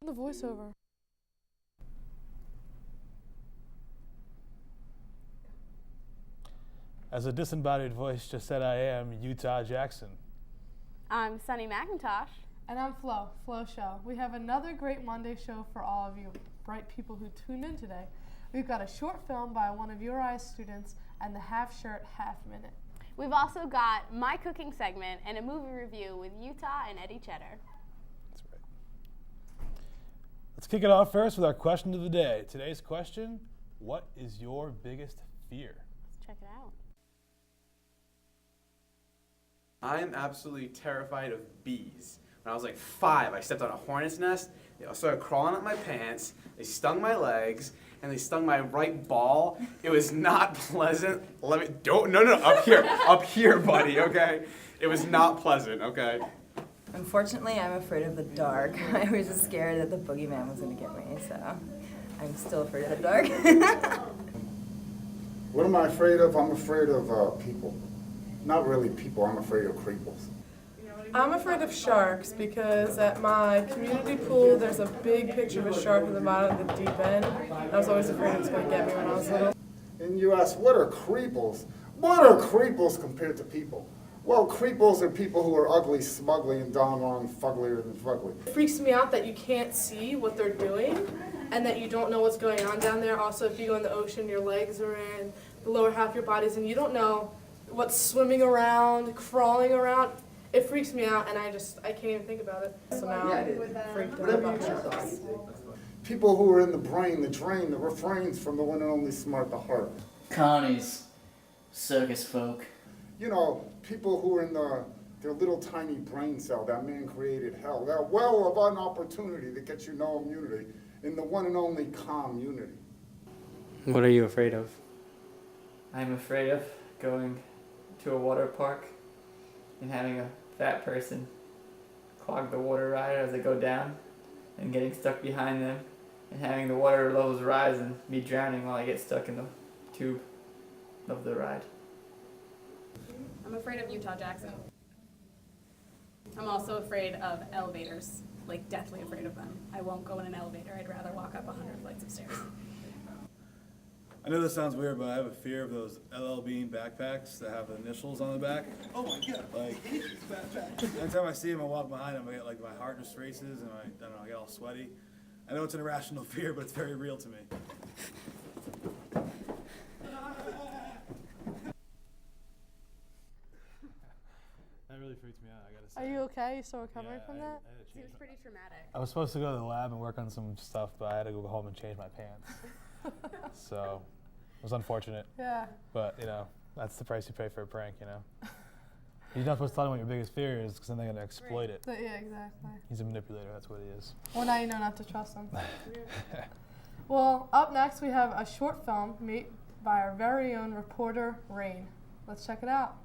The voiceover. As a disembodied voice just said, I am Utah Jackson. I'm Sunny McIntosh. And I'm Flo Show. We have another great Monday show for all of you bright people who tuned in today. We've got a short film by one of your eyes students and the Half Shirt, Half Minute. We've also got my cooking segment and a movie review with Utah and Eddie Cheddar. That's right. Let's kick it off first with our question of the day. Today's question, what is your biggest fear? Let's check it out. I am absolutely terrified of bees. When I was like 5, I stepped on a hornet's nest. They started crawling up my pants. They stung my legs, and they stung my right ball. It was not pleasant. Up here, buddy. Okay, it was not pleasant. Okay. Unfortunately, I'm afraid of the dark. I was just scared that the boogeyman was gonna get me, so I'm still afraid of the dark. What am I afraid of? I'm afraid of people. Not really people. I'm afraid of creepers. I'm afraid of sharks because at my community pool there's a big picture of a shark at the bottom of the deep end. I was always afraid it was going to get me when I was little. And you ask, what are creepers? What are creepers compared to people? Well, creepers are people who are ugly, smugly, and downright fugglier than fugly. It freaks me out that you can't see what they're doing and that you don't know what's going on down there. Also, if you go in the ocean, your legs are in, the lower half of your body's in, you don't know what's swimming around, crawling around. It freaks me out, and I can't even think about it. So now I'm freaked out about sharks. People who are in the brain, the drain, the refrains from the one and only smart, the heart. Connie's circus folk. You know, people who are in their little tiny brain cell, that man created hell. That well of an opportunity that gets you no immunity in the one and only community. What are you afraid of? I'm afraid of going to a water park and having a fat person clog the water ride as they go down and getting stuck behind them and having the water levels rise and me drowning while I get stuck in the tube of the ride. I'm afraid of Utah Jackson. I'm also afraid of elevators, like deathly afraid of them. I won't go in an elevator. I'd rather walk up 100 flights of stairs. I know this sounds weird, but I have a fear of those LL Bean backpacks that have the initials on the back. Oh my god! Like, every time I see them, I walk behind them. I get my heart just races, and I get all sweaty. I know it's an irrational fear, but it's very real to me. That really freaks me out. I gotta say. Are you okay? You still recovering from that? Seems pretty traumatic. I was supposed to go to the lab and work on some stuff, but I had to go home and change my pants. So it was unfortunate. Yeah. But, that's the price you pay for a prank, You're not supposed to tell him what your biggest fear is because then they're going to exploit it. Yeah, exactly. He's a manipulator, that's what he is. Well, now you know not to trust them. Well, up next we have a short film made by our very own reporter, Rayne. Let's check it out.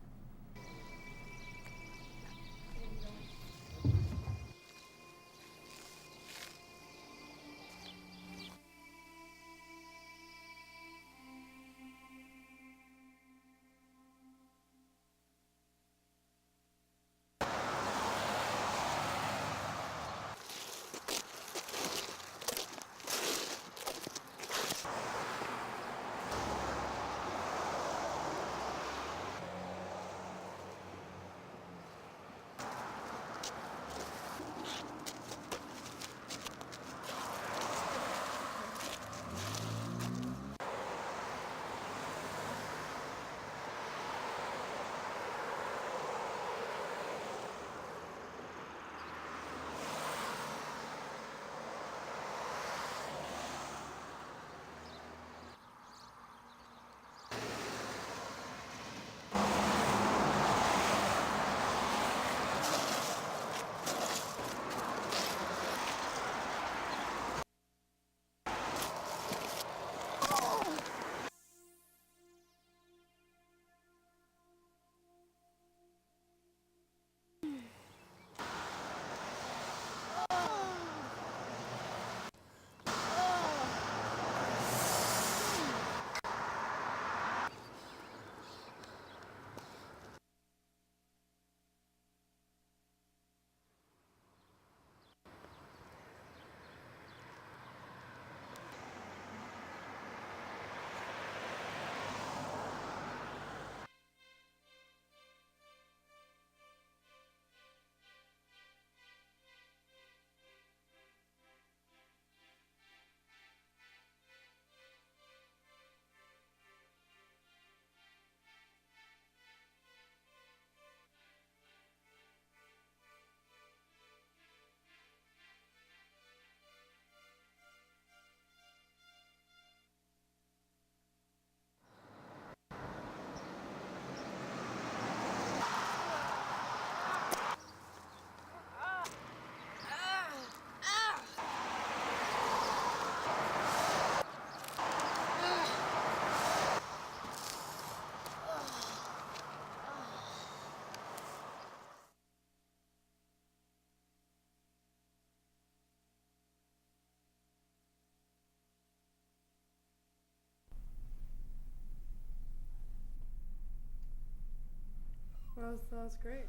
That was great.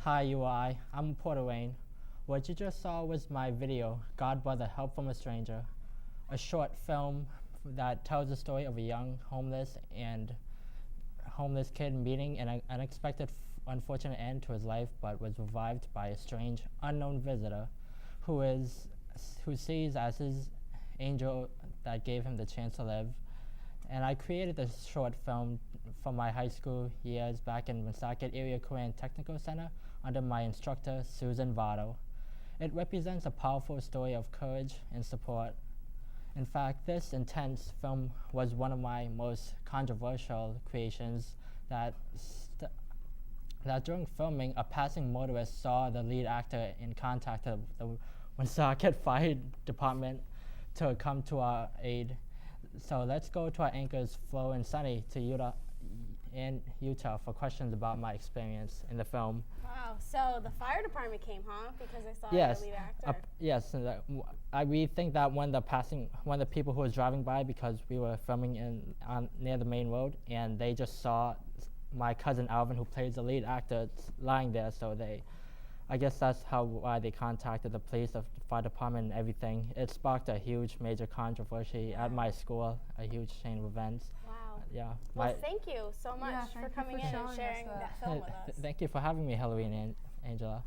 Hi UI, I'm Porter Rayne. What you just saw was my video, God Brother, Help from a Stranger, a short film that tells the story of a young homeless kid meeting an unexpected, unfortunate end to his life, but was revived by a strange, unknown visitor who sees as his angel that gave him the chance to live. And I created this short film from my high school years back in Woonsocket Area Korean Technical Center under my instructor, Susan Votto. It represents a powerful story of courage and support. In fact, this intense film was one of my most controversial creations that during filming, a passing motorist saw the lead actor and contacted the Woonsocket Fire Department to come to our aid. So let's go to our anchors, Flo and Sunny, to Utah for questions about my experience in the film. Wow, so the fire department came, huh? Because they saw Yes, the lead actor. yes. We think that one of the people who was driving by, because we were filming near the main road, and they just saw my cousin Alvin, who plays the lead actor, lying there. So I guess that's why they contacted the police, the fire department, and everything. It sparked a huge, major controversy at my school, a huge chain of events. Wow. Yeah. Well, thank you so much for coming in and sharing that film with us. Thank you for having me, Hillary and Angela.